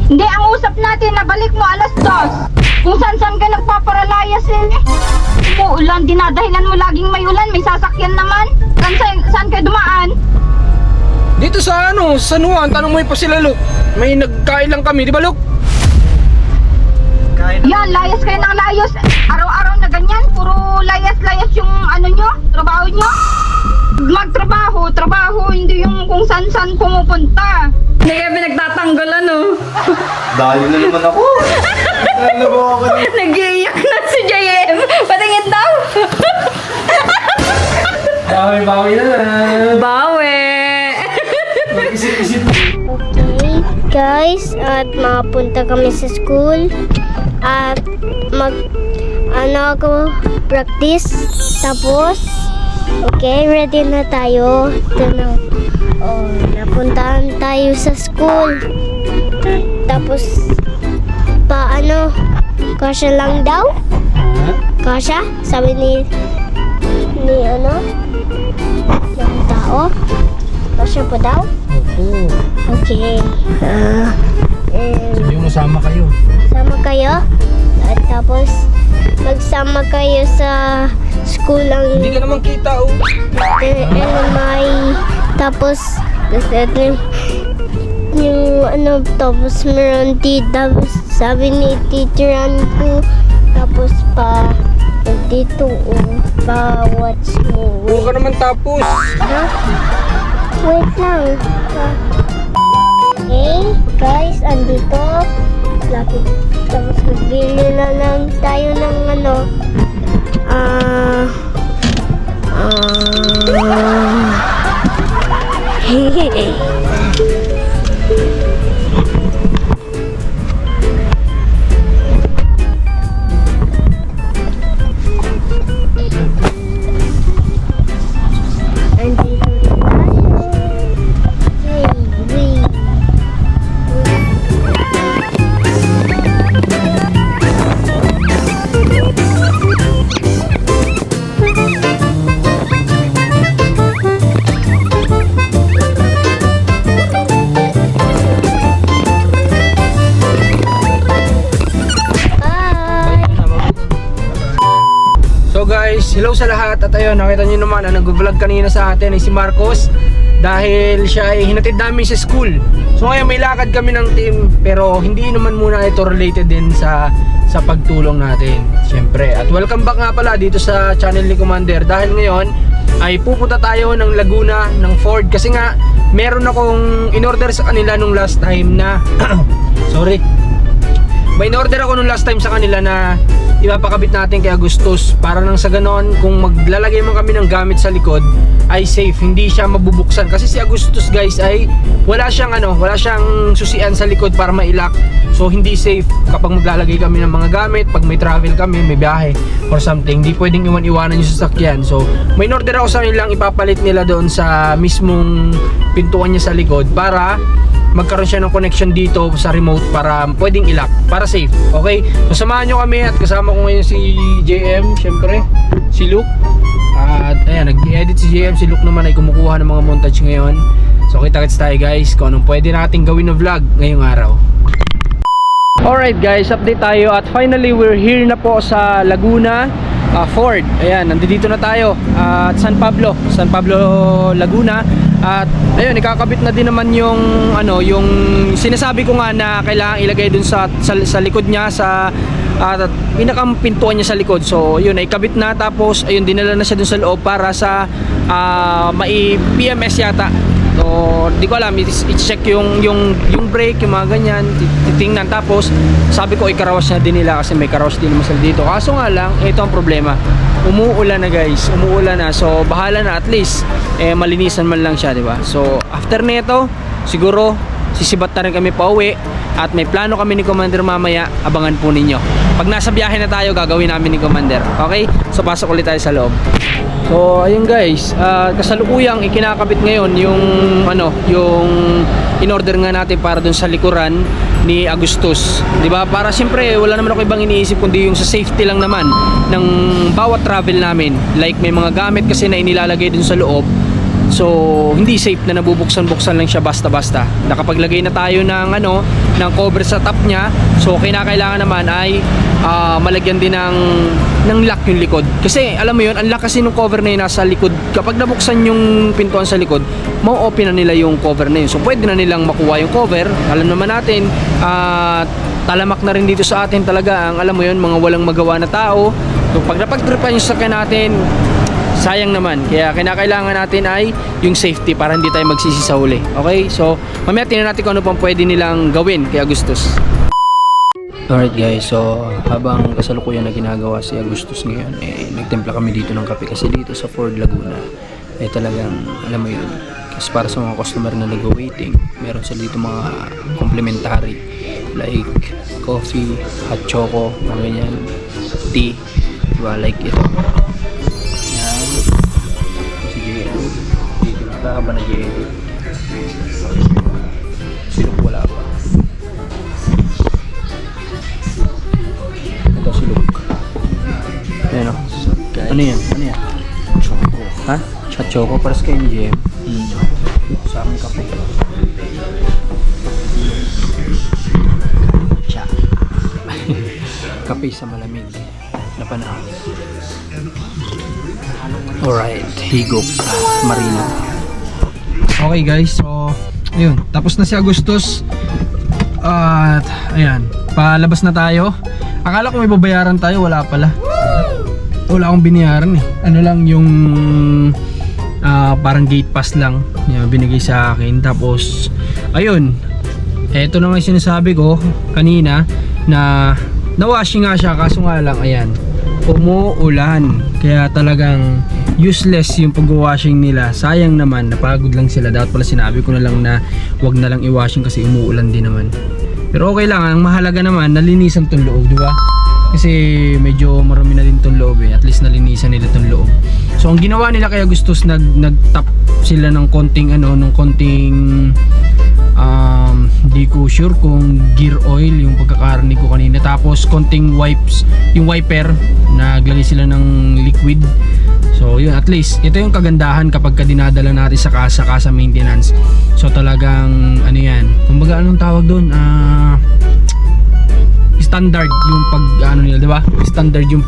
Hindi, ang usap natin na balik mo alas 2. Kung saan ka nagpaparalayas eh. Umuulan, dinadahilan mo laging may ulan, may sasakyan naman. Saan ka dumaan? Dito sa San Juan, tanong mo pa sila, Luke. May nagkain lang kami, di ba, Luke? Yan, layas kayo ng layas. Araw-araw na ganyan, puro layas-layas yung nyo, trabaho nyo. Trabaho, hindi yung kung saan pumupunta. Hindi kayo pinagtatanggal Dahil na naman ako. Nag-iiyak na si JM. Patingin daw. Bawi na lang. Bawi. Mag-isip-isip. Okay, guys, at makapunta kami sa school at practice. Tapos, okay, ready na tayo. Ito na. Oh, napuntahan tayo sa school. Tapos, kasya lang daw? Kasya? Sabi ni ng tao? Kasya po daw? Oo. Okay. Sabi mo, sama kayo. Sama kayo? At tapos, magsama kayo sa school ang Hindi ka naman kita, oh. tapos tapos meron tapos sabi ni teacheran ko tapos dito watch mo Huwag ka naman tapos. ha? Wait lang. Okay, guys, andito. Lapit. Tapos magbili na lang tayo ng andito na tayo. Hey, wait. So guys, hello sa lahat. At ayun, nakita nyo naman na nag-vlog kanina sa atin ay si Marcos. Dahil siya ay hinatid namin sa school. So ngayon may lakad kami ng team. Pero hindi naman muna ito related din sa pagtulong natin, syempre. At welcome back nga pala dito sa channel ni Commander. Dahil ngayon ay pupunta tayo ng Laguna, ng Ford. Kasi nga meron akong in-order sa kanila nung last time na sorry, may in-order ako nung last time sa kanila na ipapakabit natin kay Agustus para nang sa ganon kung maglalagay man kami ng gamit sa likod ay safe, hindi siya mabubuksan. Kasi si Agustus guys ay wala siyang susian sa likod para mailak. So hindi safe kapag maglalagay kami ng mga gamit, pag may travel kami, may biyahe or something, hindi pwedeng iwan-iwanan yung sasakyan. So may in-order ako sa nilang ipapalit nila doon sa mismong pintuan niya sa likod para magkaroon siya ng connection dito sa remote para pwedeng ilak, para safe. Okay? So samahan nyo kami at kasama ko ngayon si JM, syempre, si Luke. At ayan, nag-edit si JM, si Luke naman ay kumukuha ng mga montage ngayon. So kita-kits tayo guys kung anong pwede nating gawin na vlog ngayong araw. Alright guys, update tayo at finally we're here na po sa Laguna, Ford. Ayan, nandito na tayo at San Pablo, Laguna. At ayun, ikakabit na din naman yung yung sinasabi ko nga na kailangan ilagay dun sa likod niya, sa pinakang pintuan niya sa likod. So yun, ikabit na, tapos ayun, dinala na siya dun sa loob para sa mai PMS yata. So di ko alam, i-check yung brake, yung mga ganyan, titingnan. Tapos sabi ko ikarawas na din nila kasi may karawas din naman sila dito. Kaso nga lang, ito ang problema, umuulan na guys, umuulan na. So bahala na, at least malinisan man lang siya, di ba? So after nito siguro sisibat na rin kami pauwi. At may plano kami ni Commander mamaya, abangan po ninyo. Pag nasa biyahe na tayo, gagawin namin ni Commander. Okay? So pasok ulit tayo sa loob. So ayun guys, kasalukuyang ikinakabit ngayon yung yung in-order nga natin para dun sa likuran ni Agustus, 'di ba? Para siyempre wala naman ako ibang iniisip kundi yung sa safety lang naman ng bawat travel namin. Like may mga gamit kasi na inilalagay dun sa loob So hindi safe na nabubuksan-buksan lang siya basta-basta. Nakapaglagay na tayo ng ng cover sa top niya. So kinakailangan naman ay malagyan din ng lock yung likod. Kasi alam mo yun, ang lock kasi ng cover na yun nasa likod. Kapag nabuksan yung pintuan sa likod, mau-open na nila yung cover na yun. So pwede na nilang makuha yung cover. Alam naman natin, talamak na rin dito sa atin talaga ang alam mo yun, mga walang magawa na tao. So pag napagtripan yung sakyan natin, sayang naman. Kaya kinakailangan natin ay yung safety para hindi tayo magsisi sa huli. Okay? So mamaya tingnan natin kung ano pang pwede nilang gawin kay Agustus. Alright guys, so habang kasalukuyan na ginagawa si Agustus ngayon, nagtimpla kami dito ng kape kasi dito sa Ford Laguna talagang alam mo yun, kasi para sa mga customer na nag-waiting, meron sila dito mga complimentary like coffee, hot choco, mga ganyan, tea, diba, like ito yan, sige, dito na ba na J-edit silog wala pa. Ito silog. Ayan o. Ano yan? Ano yan? Choco. Ha? Hot choco. Paras kayo yung GM. Sa aking kape. Cha. Kape sa malamig na panahon. Alright. Higop. Marino. Okay guys. So, ayun. Tapos na si Agustus. At, ayan. Palabas na tayo. Akala ko may babayaran tayo, wala pala. Wala akong binayaran eh. Ano lang yung parang gate pass lang yung binigay sa akin. Tapos ayun, eto na nga yung sinasabi ko kanina na na-washing nga siya, kaso nga lang ayan, umuulan. Kaya talagang useless yung pag-washing nila. Sayang naman, napagod lang sila. Dapat pala sinabi ko na lang na wag na lang i-washing kasi umuulan din naman. Pero okay lang, ang mahalaga naman nalinisan tong loob, di ba? Kasi medyo marami na din tong loob eh. At least nalinisan nila tong loob. So ang ginawa nila kaya Agustus, nag-tap sila ng konting hindi ko sure kung gear oil yung pagkakarinig ko kanina. Tapos konting wipes, yung wiper, naglagay sila ng liquid. So yun, at least ito yung kagandahan kapag dinadala natin sa casa maintenance. So talagang ano yan, kumbaga anong tawag doon, standard yung nila, di ba? Standard yung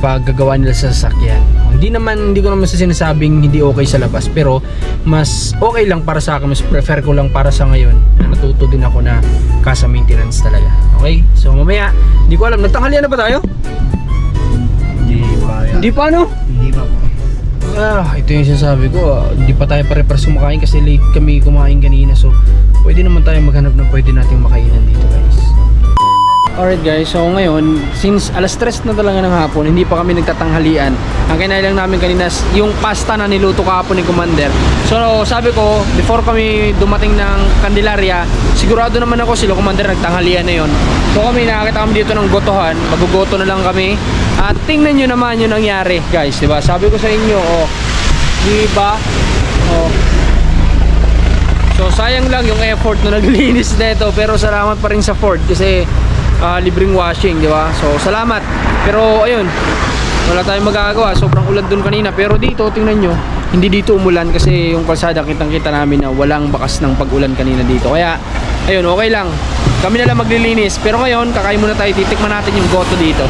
paggagawa nila sa sasakyan. Hindi ko naman sinasabing hindi okay sa labas, pero mas okay lang para sa akin, mas prefer ko lang para sa ngayon na natuto din ako na casa maintenance talaga. Okay? So mamaya, hindi ko alam, nagtanghalian na ba tayo? Hindi pa no? Hindi pa po. Ito yung sinasabi ko, hindi pa tayo pare-pares kumakain kasi late kami kumain kanina. So pwede naman tayo maghanap ng pwede nating makainan dito guys. Alright guys, so ngayon, since alas 3 na talaga ng hapon, hindi pa kami nagtatanghalian. Ang kinain lang namin kanina yung pasta na niluto kahapon ni Commander. So sabi ko, before kami dumating ng Candelaria, sigurado naman ako sila Commander nagtanghalian na yon. So kami, nakakita kami dito ng gotohan, magugoto na lang kami. At tingnan nyo naman yung nangyari guys, diba? Sabi ko sa inyo, diba? So sayang lang yung effort na naglinis na ito, pero salamat pa rin sa Ford kasi libreng washing, di ba? So salamat. Pero ayun, wala tayong magagawa. Sobrang ulan dun kanina. Pero dito, tingnan nyo, hindi dito umulan kasi yung kalsada, kitang-kita namin na walang bakas ng pag-ulan kanina dito. Kaya ayun, okay lang. Kami na lang maglilinis. Pero ngayon, kakain muna tayo. Titikman natin yung goto dito.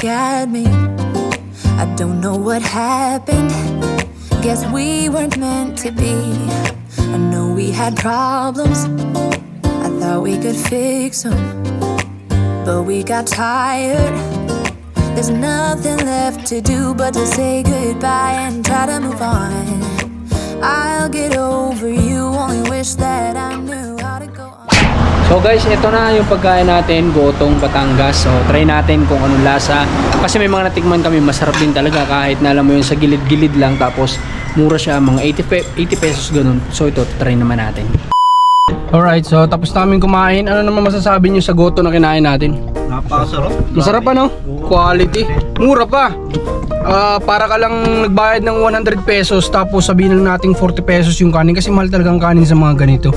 At me, I don't know what happened. Guess we weren't meant to be. I know we had problems. I thought we could fix them, but we got tired. There's nothing left to do but to say goodbye and try to move on. I'll get over you. Only wish that I knew how to go on. So guys, ito na yung pagkain natin, gotong Batangas. So try natin kung anong lasa. Kasi may mga natikman kami, masarap din talaga kahit na alam mo yun sa gilid-gilid lang. Tapos mura siya, mga 80 pesos ganun. So ito, try naman natin. Alright, so tapos namin kumain. Ano naman masasabi nyo sa goto na kinain natin? Napakasarap. Masarap ano? Quality. Mura pa. para ka lang nagbayad ng 100 pesos tapos sabihin lang nating 40 pesos yung kanin kasi mahal talagang kanin sa mga ganito.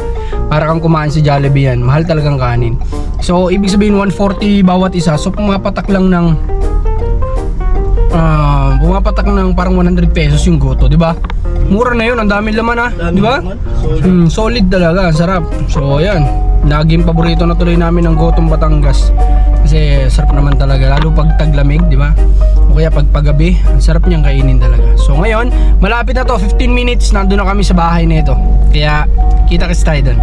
Para kang kumain sa Jollibee yan, mahal talagang kanin. So ibig sabihin 140 bawat isa. So pumapatak lang ng parang 100 pesos yung goto, di ba? Mura na yun, ang dami laman di ba? Solid talaga, sarap. So ayan, naging paborito na tuloy namin ng Gotong Batangas. Kasi sarap naman talaga, lalo pag taglamig, di ba? O kaya pag paggabi, ang sarap niyang kainin talaga. So ngayon, malapit na to, 15 minutes, nandun na kami sa bahay nito. Kaya, kita-kits tayo dun.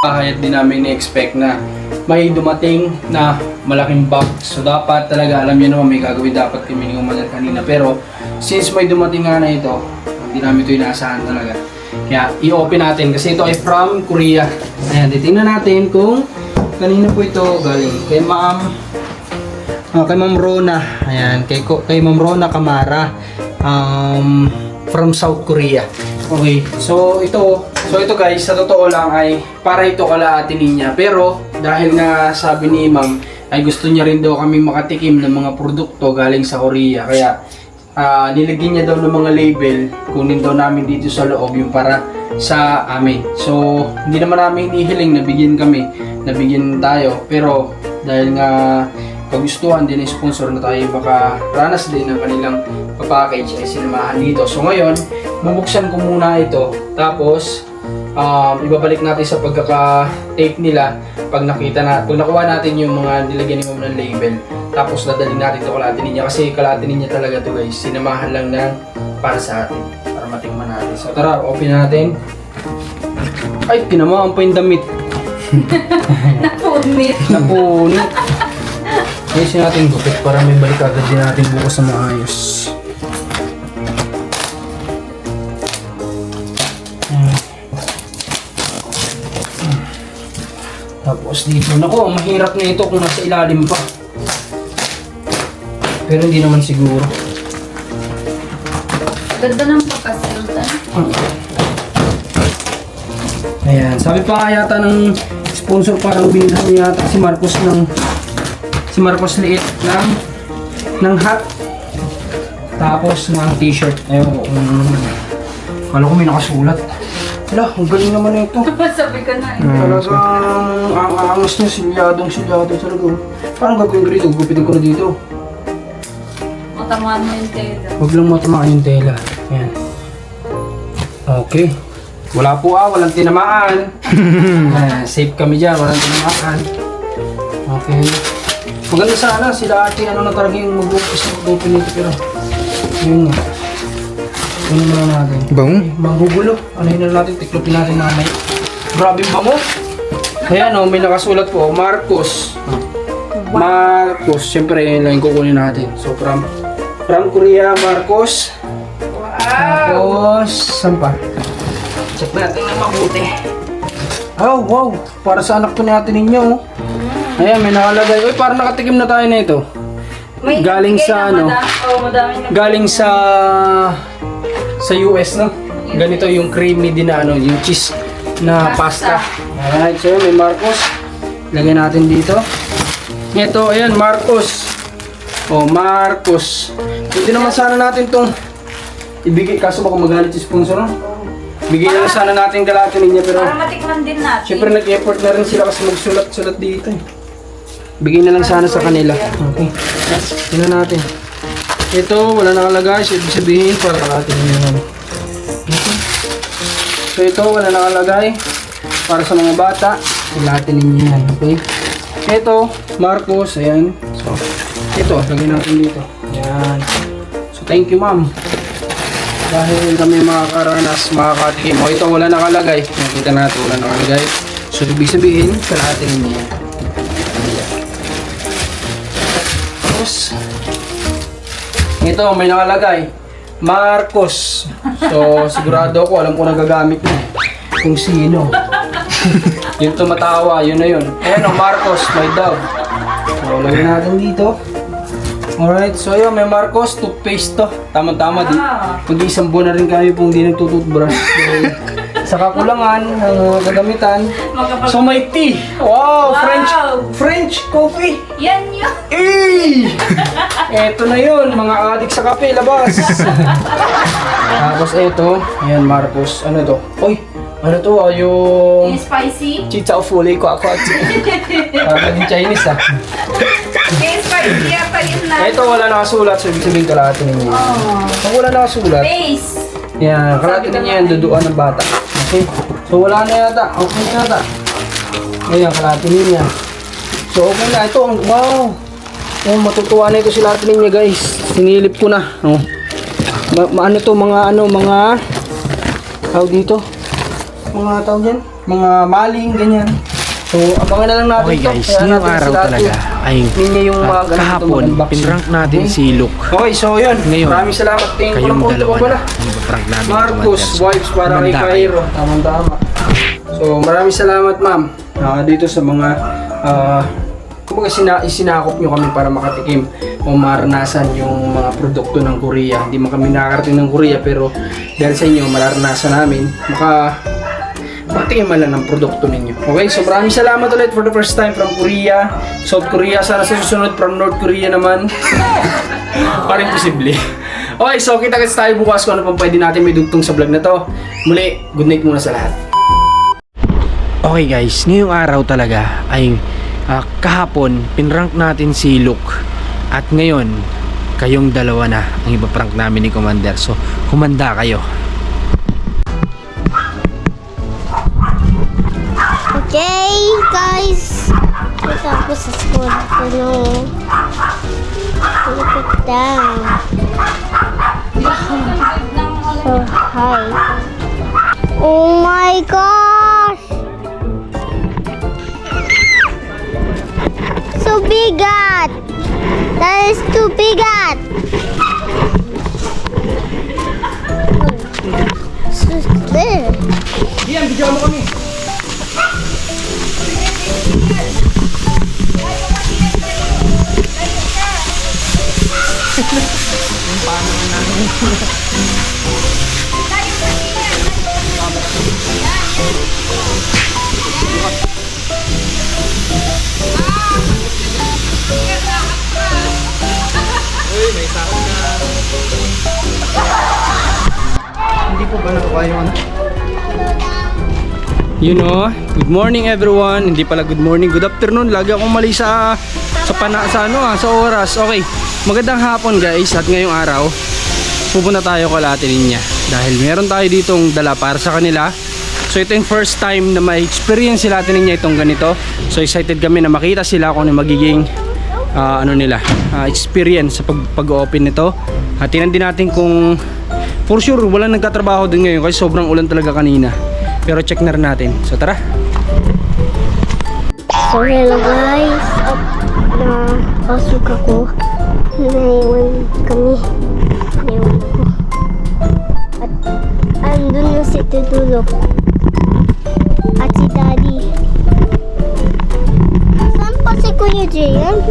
Bahay at di namin ni-expect na may dumating na malaking box. So dapat talaga, alam niyo naman may gagawin dapat kami ni Umagal kanina. Pero, since may dumating nga na ito, hindi namin ito inaasahan talaga. Kaya, i-open natin kasi ito ay from Korea. Ayan, titingnan natin kung kanina po ito galing kay Ma'am Rona. Ayan, kay Ma'am Rona Kamara from South Korea. Okay, so ito guys, sa totoo lang ay para ito kala Ate Ninya. Pero dahil nga sabi ni Ma'am ay gusto niya rin daw kami makatikim ng mga produkto galing sa Korea. Kaya nilagyan niya daw ng mga label, kunin daw namin dito sa loob yung para sa amin. So hindi naman namin hihiling na bigyan tayo, pero dahil nga kagustuhan din ng sponsor na tayo baka ranas din ng kanilang package ay sinamahan dito. So ngayon, bubuksan ko muna ito, tapos ibabalik natin sa pagkaka-tape nila pag nakuha natin yung mga nilagyan ni Ma'am ng label. Tapos dadalhin natin ito kala Ate Ninya kasi kala Ate Ninya talaga to guys, sinamahan lang ng para sa atin, para matingman natin. So tara, open natin. Ay, tinamaan pa yung damit. Napunit. Ayusin natin gupit para may balik agad din natin bukas na maayos. Tapos dito, naku, mahirap na ito kung nasa ilalim pa. Pero hindi naman siguro. Ganda ng pagkasiltan. Ayan, sabi pa nga yata ng sponsor, parang binilhan niya yata si Marcos liit ng hat, tapos ng t-shirt. Ayun ko kala ko may nakasulat. Wala, ang galing naman na ito. Sabi ka na eh. Talagang ang angas niya, silyado talaga. Parang gagawin ko dito, gupitin ko na dito. Matamaan mo yung tela. Huwag lang matamaan yung tela. Ayan. Okay. Wala po walang tinamaan. Safe kami dyan, walang tinamaan. Okay. Maganda sana sila Ate, na talaga yung mag-open nito, pero yun nga. Ano muna natin? Bango? Magugulo. Ano yun na natin, tiklopin natin nanay. Grabe bango. Ayan may nakasulat po, Marcos. Marcos, siyempre yun lang yung kukunin natin. So from Korea, Marcos. Tapos, saan pa? Check natin na mabuti. Oh, wow! Para sa anak ko ni Ate Ninyo. Ayan, may nakalagay. Uy, parang nakatikim na tayo na ito. Galing sa galing sa US, no? Ganito yung creamy din na yung cheese na pasta. Alright, so may Marcos. Lagay natin dito. Ito, ayan, Marcos. Oh, Marcos. Hindi naman sana natin tong ibigay, kaso baka magalit si sponsor, no? Bigyan na sana natin kala Ate Ninya, pero para matikman din natin. siyempre nag-effort na rin sila kasi magsulat-sulat dito. Bigyan na lang sana sa kanila. Okay. Tingnan natin. Ito, wala nakalagay. So, ibig sabihin, para Ate Ninya naman. Okay. So, ito, wala nakalagay. Para sa mga bata, kala Ate Ninya yan. Okay. Ito, Marcos. Ayan. So, ito, lagay natin dito. Ayan. So, thank you, Ma'am. Dahil kami makakaranas, makakatikim. O, ito, wala nakalagay. Nakita natin, wala nakalagay. So, ibig sabihin, kala Ate Ninya yan. Tapos, ito, may nakalagay, Marcos. So, sigurado ako, alam ko nagagamit niya. Kung sino. Yung tumatawa, yun na yun. Ayan o, Marcos, my dog. So, lagyan natin dito. Alright, so yun, may Marcos, toothpaste to. Tama-tama din. Mag-iisang buwan na rin kami pong di nagtututbrush. Sa kakulangan ng kagamitan. So may tea. Wow, French coffee. Yan yun. Eh! Eto na yun, mga adik sa kape, labas. Tapos eto, yan Marcos. Ano to? Uy, ano to? Yung Spicy. chicha o fully ko ako. Parang Chinese ah. Spicy yata yun na. Ito wala nakasulat, so ibig sabihin kalahati ninyo. Pag wala nakasulat, Base. yan, kalahati ninyo yan, duduan ng bata. Okay? So wala na yata, okay na yata. Ayan, kalahati ninyo. So okay na, ito, wow! Oh, matutuwa na ito sila ninyo guys. Sinilip ko na. Oh. Ano to, mga tawag dito? Mga tawag dyan? Mga maling, ganyan. So, abangan na lang natin Okay guys, ngayong araw talaga ay ninyo yung mga ganito, kahapon, mag-unboxing. pinrank natin Okay? si Luke. Okay, so yun. Ngayon, Maraming salamat. Tingin ko Kayong lang po ito dalawa pala. na, ipaprank namin ni Marcos, Commander. wives para kay Kumanda Cairo. Tama-tama. So, maraming salamat ma'am. Dito sa mga, kumbaga isinakop nyo kami para makatikim o maranasan yung mga produkto ng Korea. Hindi man kami nakakarating ng Korea pero dahil sa inyo, mararanasan namin. Patikim man lang ng produkto ninyo. Okay, so maraming salamat ulit for the first time from Korea. South Korea, sana sa susunod from North Korea naman. Parang posible. Okay, so kita-kits tayo bukas kung ano pang pwede natin may dugtong sa vlog na to. Muli, good night muna sa lahat. Okay guys, ngayong araw talaga ay kahapon, pinrank natin si Luke. At ngayon, kayong dalawa na ang ipaprank namin ni Commander. So, kumanda kayo. Okay, guys. Ito ako sa school. Look at them. So high. Oh my gosh! So bigat! That is too bigat! So there. Diyan, bigyan mo kami. Hindi po ba nakakaya yung ano? You know, good morning everyone. Hindi pala good morning, good afternoon. Lagi akong mali sa oras. Okay, magandang hapon guys. At ngayong araw, pupunta tayo kala Ate Ninya dahil meron tayo ditong dala para sa kanila. So ito yung first time na ma-experience sila Ate Ninya itong ganito. So excited kami na makita sila kung ano magiging experience sa pag-open nito. At tingnan din natin kung for sure walang nagtatrabaho din ngayon kasi sobrang ulan talaga kanina. Pero check na rin natin. So tara. So hello guys, at napasok ako, naiwan kami, naiwan ko, at andun na si Tutulog, at si Daddy. Saan pa si Kuya Jayan?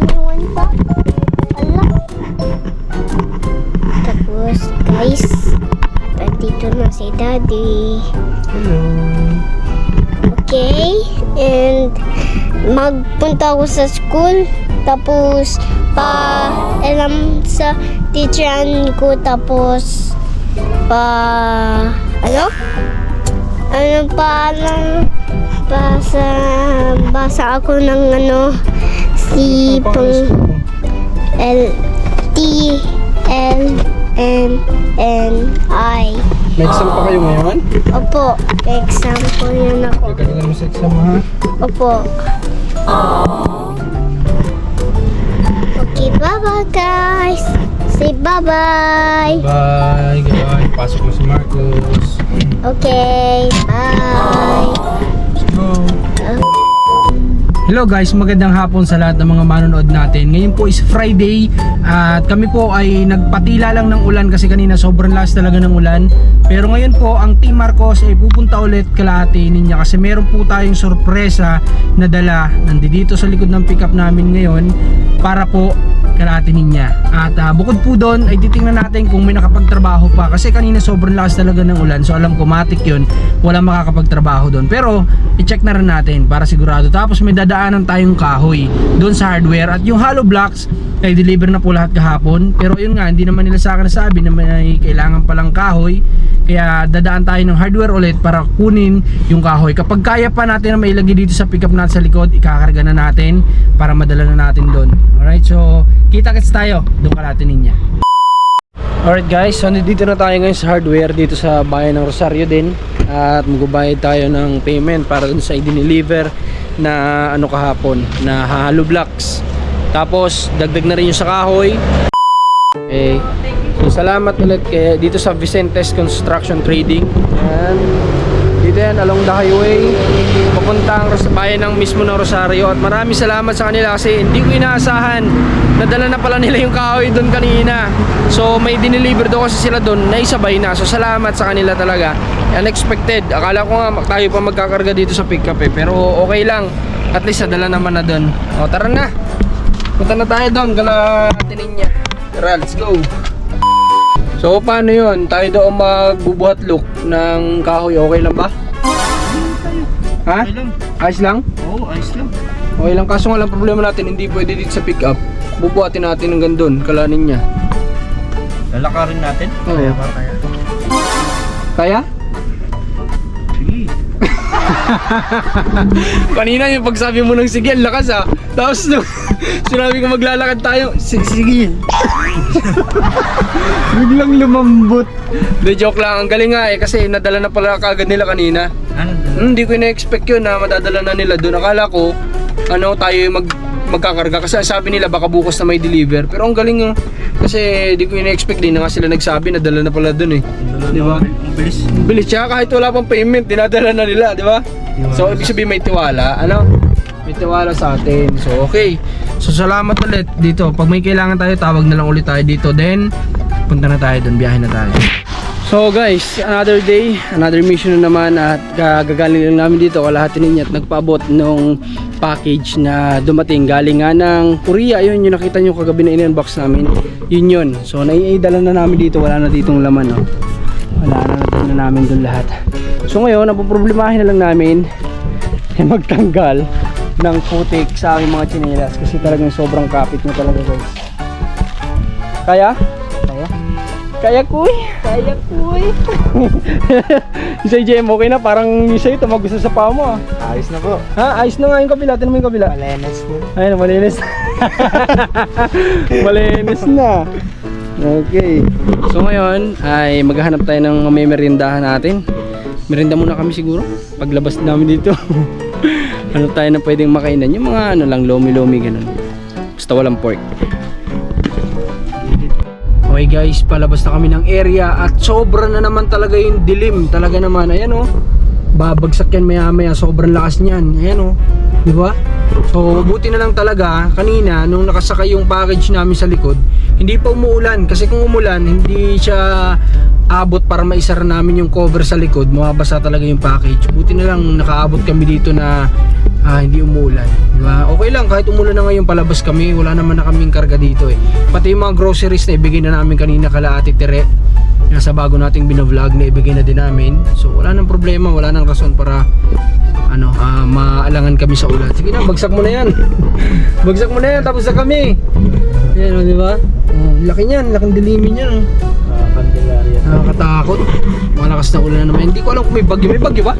Naiwan pa? Ala. Tapos guys, at dito na si Daddy. Hello. Okay, and magpunta ako sa school, tapos alam sa teacheran ko, tapos basa ako ng si LTLNNI. May exam pa kayo ngayon? Opo, exam ko yun ako. Gagaling mo sa exam ha? Opo. Okay, bye-bye guys. Say bye-bye. Bye, bye. Pasok mo si Marcos. Okay, bye. Let's go. Hello Hello guys, magandang hapon sa lahat ng mga manonood natin. Ngayon po is Friday at kami po ay nagpatila lang ng ulan kasi kanina sobrang lakas talaga ng ulan. Pero ngayon po ang Team Marcos ay pupunta ulit Kalahati Ninya kasi meron po tayong sorpresa na dala nandito sa likod ng pickup namin ngayon para po Kalahati Ninya. At bukod po doon ay titingnan natin kung may nakapagtrabaho pa kasi kanina sobrang lakas talaga ng ulan. So alam ko matik yun, walang makakapagtrabaho doon. Pero i-check na rin natin para sigurado. Tapos may dadaanan tayong kahoy doon sa hardware at yung hollow blocks ay deliver na po lahat kahapon. Pero yun nga, hindi naman nila sa akin nasabi na may kailangan palang kahoy. Kaya dadaan tayo ng hardware ulit para kunin yung kahoy. Kapag kaya pa natin na mailagay dito sa pickup natin sa likod, ikakarga na natin para madala na natin doon. Alright, so kita-kits tayo doon Kalahati Ninya. Alright guys, so dito na tayo ngayon sa hardware dito sa bayan ng Rosario din. At magbabayad tayo ng payment para dun sa i-deliver na ano kahapon na hollow blocks. Tapos dagdag na rin yung sa kahoy. Okay. So salamat ulit kay dito sa Vicentes Construction Trading. Yan. Dito yan along the highway papuntang bayan ng mismo ng Rosario. At maraming salamat sa kanila kasi hindi ko inaasahan nadala na pala nila yung kahoy doon kanina. So may dineliver doon kasi sila doon na isabay na. So salamat sa kanila talaga. Unexpected. Akala ko nga tayo pa magkakarga dito sa pickup eh. Pero okay lang. At least nadala naman na doon. O tara na. Punta na tayo doon Kalahati Ninya. Tara, let's go. So paano yun? Tayo doon magbubuhat look ng kahoy. Okay lang ba? Ha? Ayos lang? Oo, ayos lang. Okay lang. Kaso nga lang problema natin, hindi pwede dito sa pick up. Bubuhatin natin hanggang doon, Kalahati Ninya. Lalakarin natin? Oo. Kaya. Kaya? Sige. Kanina yung pagsabi mo ng sige, ang lakas ah. Tapos nung sinabi ko maglalakad tayo, sige. Biglang lumambot. De joke lang, ang galing nga eh kasi nadala na pala kagad nila kanina. Ano? Hindi ko ina-expect yun na madadala na nila doon. Akala ko tayo yung magkakarga kasi sabi nila baka bukas na may deliver. Pero ang galing kasi di ko ina-expect din na nga sila nagsabi na dala na pala doon eh. Di ba? Ang bilis. Bilis siya kahit wala pang payment, dinadala na nila, di ba? So ibig sabihin may tiwala, may tiwala sa atin. So okay. So salamat ulit dito. Pag may kailangan tayo, tawag na lang ulit tayo dito. Then punta na tayo doon, biyahe na tayo. So guys, another day, another mission na naman at gagaling lang namin dito Kalahati Ninya at nagpaabot nung package na dumating galing nga ng Korea. Yun yung nakita nyo kagabi na in-unbox namin. Yun. So naiidala na namin dito, wala na ditong laman no. Wala na namin doon lahat. So ngayon, ang problemahin na lang namin ay magtanggal ng putik sa aming mga tsinelas kasi talagang sobrang kapit na talaga guys. Kaya? Kaya kuy. Isa JM okay na, parang isa ito magusto sa paa mo ah. Ayos na po. Ha? Ayos na nga yung kabila, tinan mo yung kabila. Malinis po. Ayun, malinis. Malinis na. Okay. So ngayon ay maghahanap tayo ng may merindahan natin. Merinda muna kami siguro paglabas namin dito. Ano tayo na pwedeng makainan, yung mga lang lomi-lomi ganun. Basta walang pork. Okay guys, palabas na kami ng area at sobra na naman talaga yung dilim. Talaga naman, ayan babagsak yan maya maya, sobrang lakas niyan. Ayan di ba? So buti na lang talaga kanina nung nakasakay yung package namin sa likod, hindi pa umuulan kasi kung umulan hindi siya abot para maisara namin yung cover sa likod, mababasa talaga yung package. Buti na lang nakaabot kami dito na hindi umuulan, diba? Okay lang kahit umulan na ngayon, palabas kami, wala naman na kaming karga dito eh. Pati yung mga groceries na ibigay na namin kanina kala Ate Tere, sa bago nating binovlog na ibigay na din namin. So wala nang problema, wala nang rason para maalangan kami sa ulan. Sige na, bagsak mo na yan. Bagsak mo na yan, tapos na kami. Yan di ba? Laki niyan, laking dilimin yan Candelaria. Nakakatakot. Malakas na ulan na naman. Hindi ko alam kung may bagyo. May bagyo ba?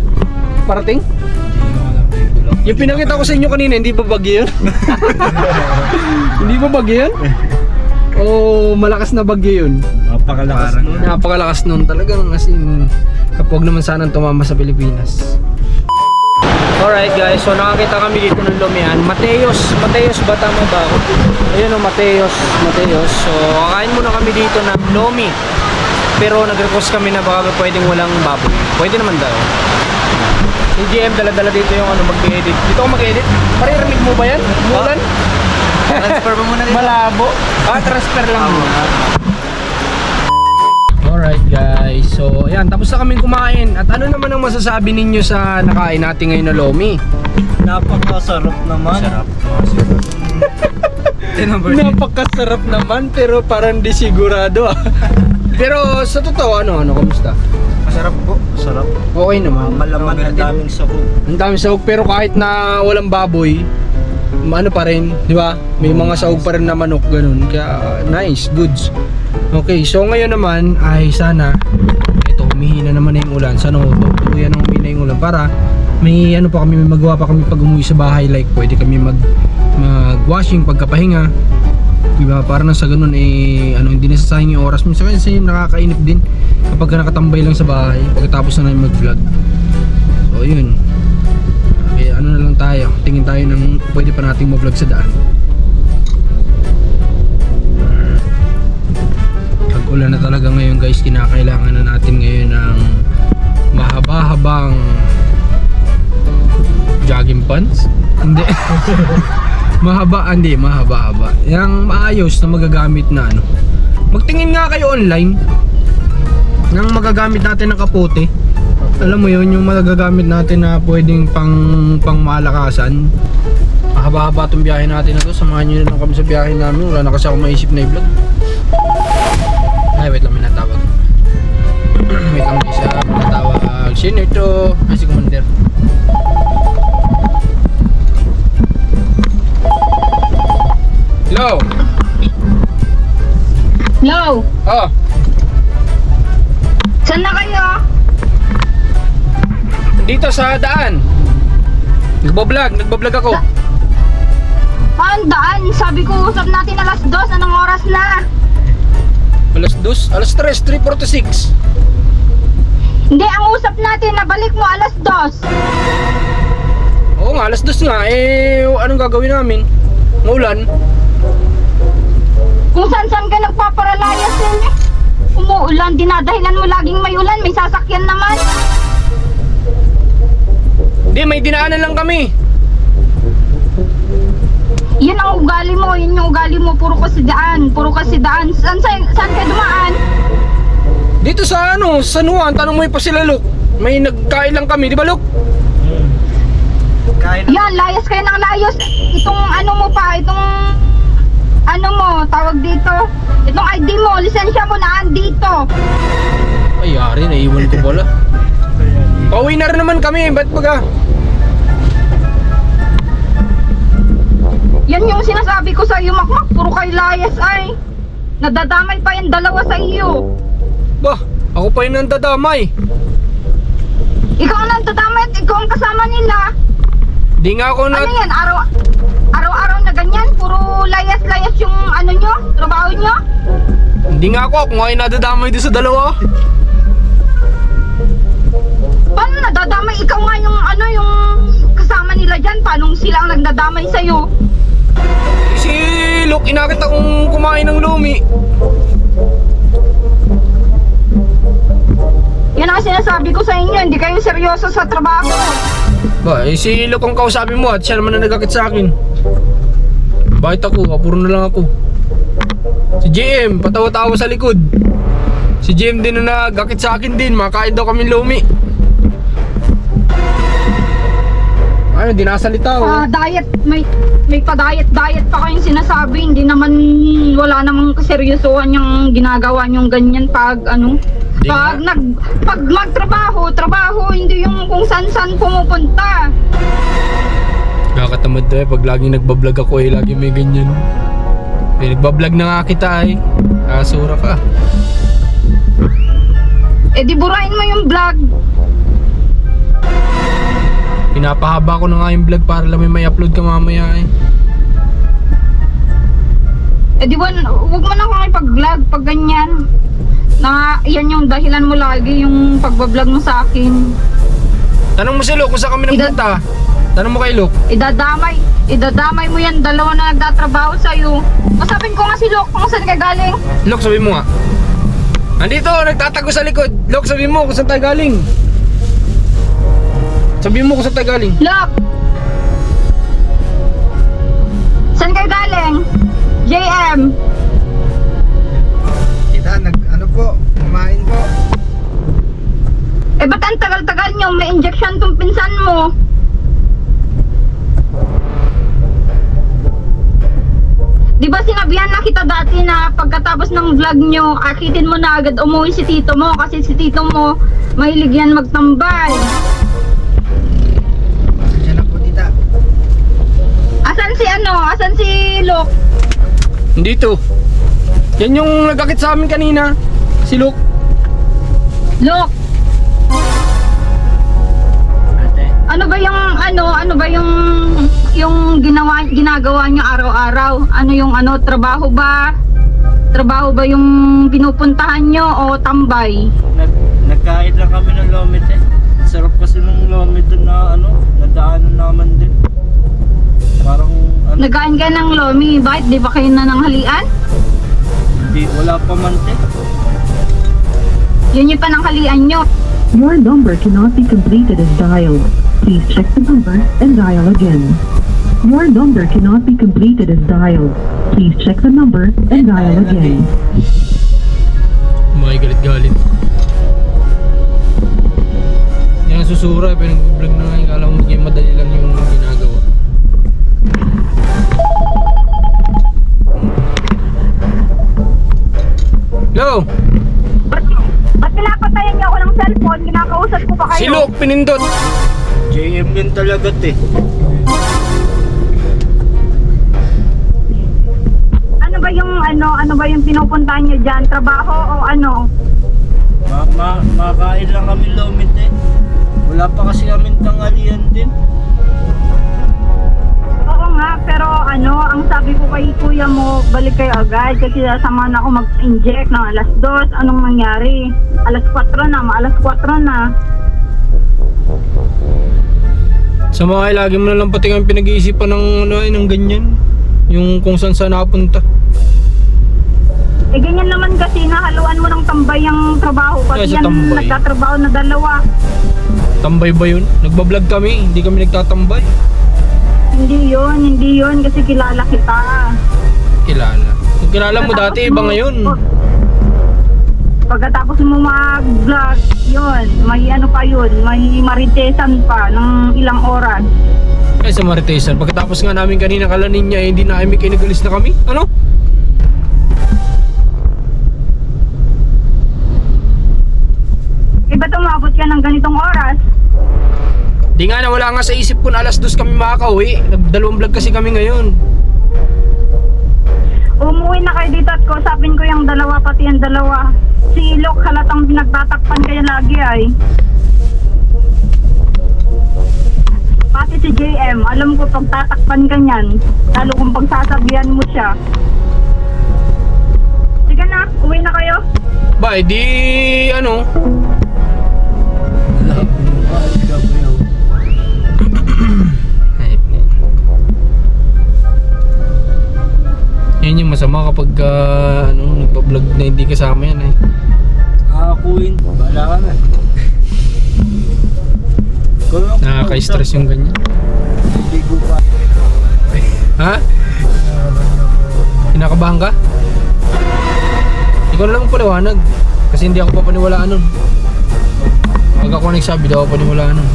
Parating? Yung pinakita ko sa inyo kanina, hindi ba bagyo yun? Hindi ba bagyo yun? O malakas na bagyo yun? Napakalakas nun. Napakalakas nun talagang as in kapag naman sanang tumama sa Pilipinas. Alright guys, so nakakita kami dito ng Lumian. Mateos ba tama ba? Ayun Mateos. So kakain muna kami dito ng Lomi. Pero nag-request kami na baka pwedeng walang baboy. Pwede naman daw. Si GM dala-dala dito yung ano, mag-edit. Dito ako mag-edit. Paririnig mo ba yan? Umulan? Transfer mo muna dito. Malabo. Transfer lang muna. Alright guys, so ayan, tapos na kaming kumain. At ano naman ang masasabi ninyo sa nakain natin ngayon na lomi? Napakasarap naman. Sarap. Napakasarap naman pero parang di sigurado ah. Pero sa totoo, ano, kamusta? Masarap po. Sarap. Okay naman. Malaman ang daming sahog. Ang daming sahog pero kahit na walang baboy, ano pa rin, di ba? May mga sahog pa rin na manok, ganun. Kaya nice, goods. Okay, so ngayon naman ay sana ito, humihina naman na yung ulan. Sana tuluyan ang humihina yung ulan para may ano pa kami, may magawa pa kami pag umuwi sa bahay. Like pwede kami mag-washing pagkapahinga. Diba? Para na sa ganun eh, ano, hindi nasasayang yung oras. Minsan kasi nakakainip din kapag nakatambay lang sa bahay pagkatapos na namin mag-vlog. So yun. Okay, ano na lang tayo. Tingin tayo ng pwede pa nating mag-vlog sa daan. Pag-ulan na talaga ngayon guys, kinakailangan na natin ngayon ng mahaba-habang jogging pants. Hindi. mahaba. Yang maayos na magagamit na ano. Magtingin nga kayo online ng magagamit natin ng kapote. Alam mo yun, yung magagamit natin na pwedeng pang malakasan. Mahaba-haba itong biyahe natin na to. Samahan nyo na lang kami sa biyahe namin. Wala na kasi ako maisip na i-vlog. Ay, wait lang, may natawag. Wait lang, may isa natawag. Sino ito? Ay, si Commander. Hello? Hello? Oh, Saan na kayo? dito sa daan. Nagbablog ako. Ang daan, sabi ko usap natin alas 2, anong oras na? Alas 3, 3:46. Hindi, ang usap natin, nabalik mo alas 2. Oo nga, alas 2 nga. Eh, anong gagawin namin? Maulan. Kung saan ka nagpaparalayas eh. Umuulan, dinadahilan mo laging may ulan, may sasakyan naman. Hindi, may dinaanan lang kami. Yan ang ugali mo, yun yung ugali mo, puro kasi daan. Saan ka dumaan? Dito sa ano, sa San Juan, tanong mo pa sila, Luke. May nagkain lang kami, di ba, Luke? Kain na. Yan, layas kayo ng layas. Itong ano mo pa, itong ano mo, tawag dito. Itong ID mo, lisensya mo na andito. Ay, yari, naiwan ko pala. Pauwi na rin naman kami, ba't baga? Yan yung sinasabi ko sa iyo, Makmak, puro kayo layas ay. Nadadamay pa yung dalawa sa iyo. Bah, ako pa yung nandadamay. Ikaw ang nadadamay at ikaw ang kasama nila. Di nga ako na... Ano yan, araw-araw na ganyan, puro layas-layas yung ano nyo, trabaho nyo. Hindi nga ako nga yung nadadamay doon sa dalawa. Paano nadadamay? Ikaw nga yung ano, yung kasama nila dyan. Paano sila ang nagdadamay sa'yo? Si Luke, inakit akong kumain ng lumi. Yan ang sinasabi ko sa inyo, hindi kayo seryoso sa trabaho. Ba, si Luke ang kausapin mo at siya naman na nagakit sa akin. Bakit ako? Apuro na lang ako. Si JM, patawa-tawa sa likod. Si JM din na nagakit sa akin din. Makain daw kami lumi. Ano, di nasalita ako. Diet, may pa-diet pa kayong sinasabi. Hindi naman, wala namang kaseryosohan yung ginagawa nyong ganyan pag ano. Di nga. Pag magtrabaho, hindi yung kung saan pumupunta. Kakatamad tayo pag laging nagbablog ako eh, lagi may ganyan. Eh, nagbablog na nga kita eh. Asura ka. Eh di burahin mo yung vlog. Pinapahaba ko na nga yung vlog para lang may upload ka mamaya eh. Eh di ba, huwag mo na kang ipag-vlog pag ganyan. Na yan yung dahilan mo lagi yung pagbablog mo sa akin. Tanong mo si Luke kung saan kami nagpunta. Tanong mo kay Luke. Idadamay mo yan, dalawa na nagtatrabaho sa'yo. Masabing ko nga si Luke kung saan ka galing. Luke, sabi mo nga. Andito, nagtatago sa likod. Luke, sabi mo kung saan tayo galing. Sabihin mo kung saan tayo galing. Look! Saan kayo galing? JM! Tita, ano po, kumain po. Eh ba't ang tagal-tagal nyo? May injection tong pinsan mo. Di ba sinabihan na kita dati na pagkatapos ng vlog nyo, akitin mo na agad umuwi si tito mo kasi si tito mo mahilig yan magtambay. Diyan na po, tita. Asan si ano? Asan si Luke? Dito. Yan yung nagkakit sa amin kanina. Si Luke. Luke! Ano ba yung ginagawa niyo araw-araw? Ano yung trabaho ba? Trabaho ba yung pinupuntahan niyo o tambay? Nagkain lang kami ng lomit eh. Sarap kasi ng lomit doon na nadaanan naman din. Parang Nagkain ka ng lomi, bakit di ba kayo nananghalian? hindi, wala pa man eh. Yun yung pananghalian nyo. Your number cannot be completed as dialed. Please check the number and dial again. Your number cannot be completed as dialed. Please check the number and dial again. May galit-galit. Yan ang susura, pero nag-vlog na nga. Kala mo maging madali lang yung ginagawa. Hello? Ba't pinapatayan niyo ako ng cellphone? Kinakausap ko pa kayo. Si Luke, pinindot. JM din talaga eh. Ano ba yung pinupuntahan niyo diyan? Trabaho o ano? Makain lang kami lomit eh. Wala pa kasi kami tanghalian din. Oo nga, pero ang sabi ko kay kuya mo, balik kayo agad kasi sasamahan ako mag-inject ng alas 2. Anong nangyari? Alas 4 na. Sa mga lagi mo na lang pati kami pinag-iisipan ng ganyan. Yung kung saan napunta. Eh ganyan naman kasi nahaluan mo ng tambay ang trabaho Ay, pati sa yan tambay. nagtatrabaho na dalawa. Tambay ba yun? Nagbablog kami, hindi kami nagtatambay. Hindi yun kasi kilala kita. Kilala. Kung kilala mo dati, iba ngayon. Pagkatapos mo mag-vlog, yun, may maritesan pa ng ilang oras. Ay, sa Maritesan. Pagkatapos nga namin kanina kalanin niya, hindi na kami kinagalis na kami. Ano? Eh ba't umabot ka ng ganitong oras? Di nga na, wala nga sa isip ko na alas 2 kami makakauwi. Nagdalawang vlog kasi kami ngayon. Umuwi na kayo dito at kausapin ko yung dalawa, pati yung dalawa. Si Luke halatang pinagtatakpan kayo lagi ay. Pati si JM, alam ko pag tatakpan ka niyan, lalo kung pagsasabihan mo siya. Sige na, uwi na kayo. Ba, di ano? Yan yung masama kapag nagpa-vlog na hindi kasama yan eh. Akakuin, bala ka na. Nakaka-stress yung ganyan. Hindi ko pa. Ha? Kinakabahan ka? Ikaw na lang ang paliwanag. Kasi hindi ako papaniwalaan nun. Pag ako nagsabi, daw ako paniwalaan nun.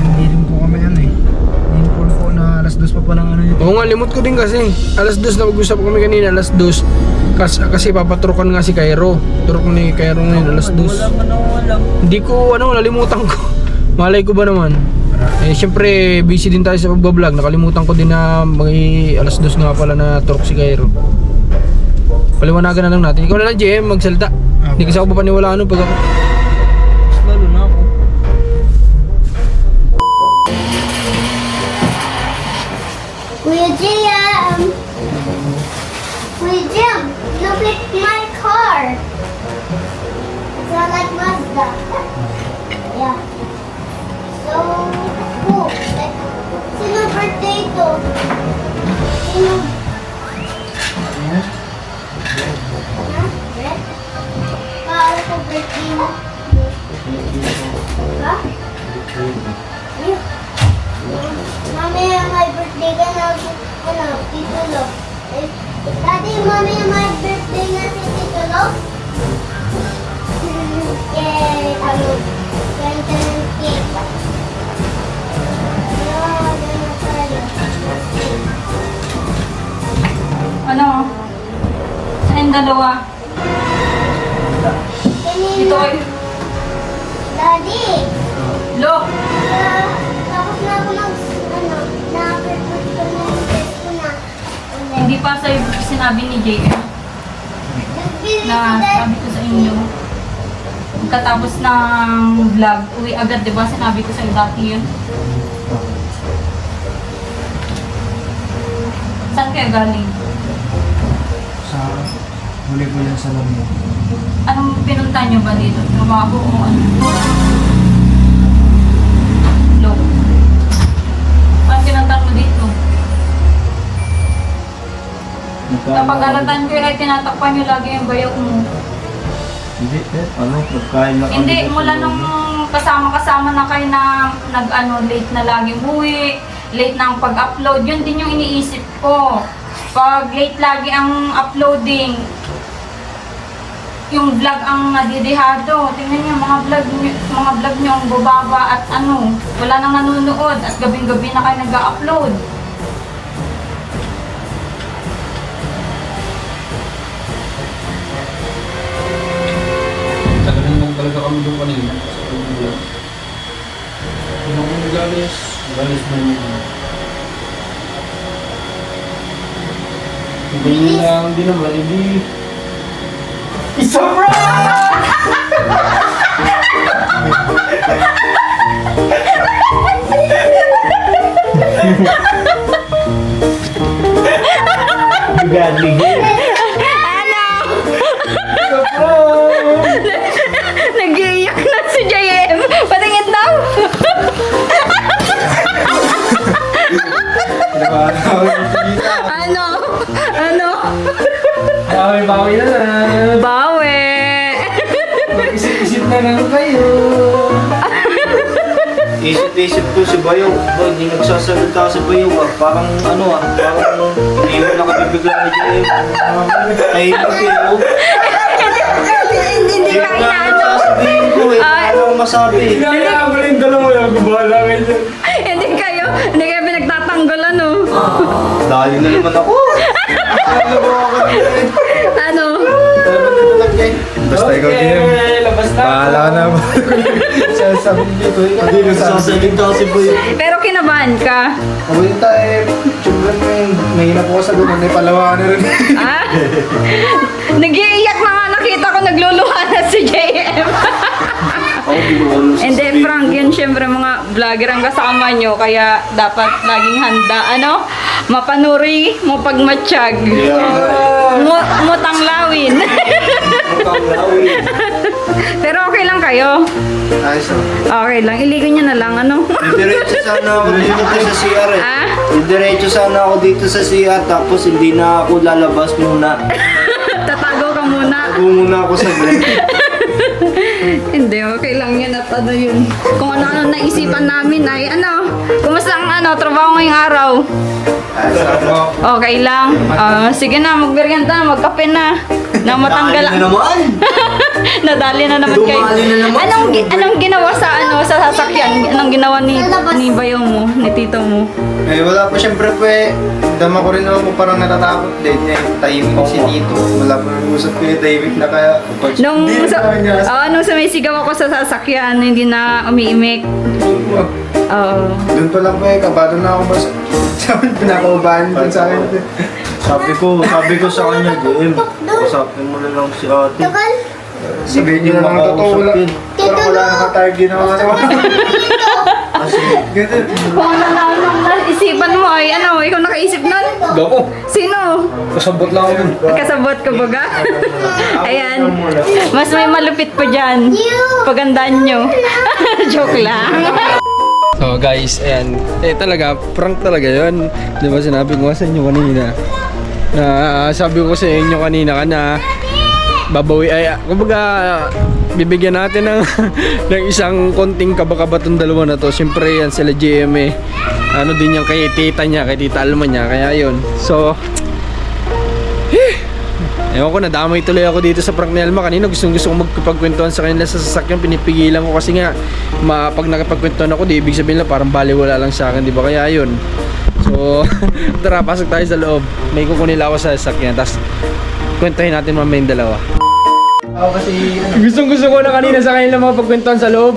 Hindi rin po kami Hindi po na alas 2 pa po ng nito. Oo nga, limot ko din kasi. Alas 2 na mag-usap kami kanina, alas 2. Kasi papatrukan nga si Cairo. Turok ni Cairo ngayon, alas 2. Wala man ako alam. Hindi ko, nalimutan ko. Malay ko ba naman? Eh, syempre, busy din tayo sa pagbablog. Nakalimutan ko din na alas 2 nga pala na turok si Cairo. Paliwanagan na lang natin. Ikaw na lang, JM, magsalita. Hindi kasi ako papaniwalaan pag ako. Mas lalo na ako. Kuya JM! Kuya JM, look at my car! It's not like Mazda. Yeah. So cool. Like, sino birthday ito? Sino? Ha? Red? Paano ko birthday mo? Ha? Mami, my birthday ka na. Tito Lo. Daddy, mami, my birthday na si Tito Lo. Yay! Ganda ng cake. Ano? Saan yung dalawa? Ito ay... Daddy! Look! Tapos na ako na-prepare ko na yung test ko na. Hindi pa sa'yo sinabi ni JM Nagbili na si Daddy. sabi ko sa inyo. Pagkatapos ng vlog, uwi agad, di ba? Sinabi ko sa'yo dati yun. Saan kayo galing? Sa huli ko yan sa lamig. Anong pinunta nyo ba dito? Trabaho o ano? Look. Saan pinunta mo dito? Kapag alatan ko yun ay tinatakpan nyo lagi yung bayok mo. Hindi, pagkain lang Hindi, mula nung kasama-kasama na kayo na late na lagi umuwi, late na ang pag-upload, yun din yung iniisip ko. Pag late lagi ang uploading, yung vlog ang nadidihado. Tingnan niyo, mga vlog niyo ang bababa at wala nang nanonood at gabing-gabi na kayo nag-upload. Talagang lang talaga kami doon kanina. Sa pag-vlog. Kung ako galis mo yun. Hindi lang, hindi naman, hindi. Gadly. Nag-iiyak na si JM. Patingin daw. Ano? Bawi na lang. Bawi. Mag-isip-isip na lang kayo. Isip-isip ko si Bayo. Hindi nagsasalita si Bayo. Parang parang hindi mo nakabibigla ni JM. Ay, Hindi ka inaano. sasabihin ko ano ang masabi? Kailangan mo rin dalawa lang. Bahala kayo. Hindi kayo pinagtatanggol Dahil na naman ako. Ano? Basta ikaw, Jim. Labas na. Bahala ka na. Sasabi dito, hindi ko Nagsasalita si Bayo. Pero kinabahan ka. Ako yung tayo, children mo yun. Mahina po ako sa doon. May palawa na rin. Ah? Nag-iiyak na nga, nakita ko nagluluha na si JM. Hindi, Frank, yun syempre mga vlogger ang kasama nyo, kaya dapat laging handa, mapanuri, mapagmatsyag, mutanglawin. Pero okay lang kayo? Ayos na. Okay lang, iligan nyo na lang, Diretso sana ako dito sa CR eh. Ah? Diretso sana ako dito sa CR tapos hindi na ako lalabas muna. Tatago ka muna. Tago muna ako sa grade. Hindi, okay lang yun at yun. Kung ano-ano naisipan namin ay kumusta ang trabaho ngayong araw? Okay lang. Sige na, magmerienda na, magkape na. Na matanggal. Dahil na naman. Nadali na naman kayo. Dumali na naman. Anong ginawa sa sa sasakyan? Anong ginawa ni bayo mo, ni tito mo? Eh, wala pa siyempre po eh. Dama ko rin ako parang natatakot din eh. Tahimik si Tito. Wala pa rin usap ko yung tahimik na kaya. Nung sumisigaw ako sa sasakyan, hindi na umiimik. Oo. Doon pa lang po eh, kabado na ako ba sabi pinakaubahan din sa akin. Sabi ko sa kanya, Jim, usapin mo na lang si ate. Tagal. Sabihin niyo na lang ang totoo. Parang wala nakatarget ginawa naman. Kasi, Ganun. Kung ano lang isipan mo ay ikaw nakaisip nun? Gako. Sino? Kasabot lang ako dun. Kasabot ka baga? Ayan. Mas may malupit pa dyan. Pagandaan nyo. Joke lang. So guys, ayan. Talaga, prank talaga yun. Di ba sinabi ko sa inyo kanina? Na sabi ko sa inyo kanina babawi ay kumbaga bibigyan natin ng ng isang konting kaba-kaba tong dalawa na to. Siyempre yan sila JM eh. Ano din yan kay tita niya, kay tita Alma niya, kaya yun. So ewan ko, nadamay tuloy ako dito sa prank ni Alma. Kanina gusto ko magkapagkwentuhan sa kanila sa sasakyan, pinipigilan ko kasi nga pag nakapagkwentuhan ako, di ibig sabihin lang parang baliwala lang sa akin, di ba? Kaya yun. So tara, pasok tayo sa loob. May kukunin ako sa sasakyan, tapos kwentuhin natin mamaya yung dalawa. Gusto ko na kanina sa kanila makapagkwentuhan sa loob.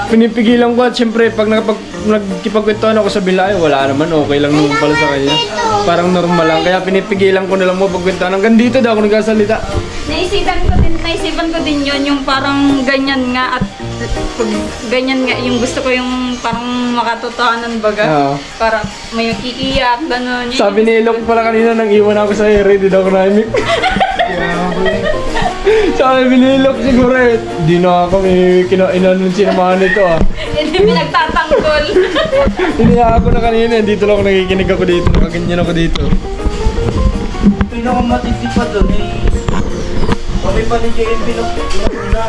Pinipigilan ko at syempre pag nagkipagkwentuhan ako sa bilay, wala naman, okay lang naman pala sa kanya. Parang normal lang, kaya pinipigilan ko na lang mo pagkwentuhan. Hanggang dito daw ako nagsasalita. Naisipan ko din yun, yung parang ganyan nga at pag ganyan nga, yung gusto ko yung parang makatotohanan baga. Oo. Para may kikiyak, gano'n. Sabi ni Elok pala kanina nang iwan ako sa ready daw ako namin. Sabi ni Elok siguro eh, di na ako may kinainan ng sinamahan nito ah. Hindi pinagtatanggol. Iniya ako na kanina, dito lang ako nakikinig ako dito, nakaganyan ako dito. Pinakamatindi pa doon eh. Kami pa ni JM pinakuna.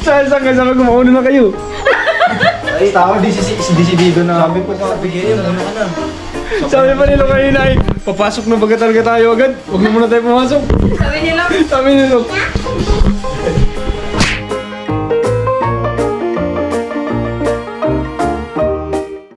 Saan ka sabi ko, mauna na kayo. Ay, tao, disidido na. Sabi ko pa, bigyan mo ka na. Sabi pa nila kanina ay, papasok na baga talaga tayo agad. Huwag na muna tayo pumasok. Sabi nila, Sabi nila,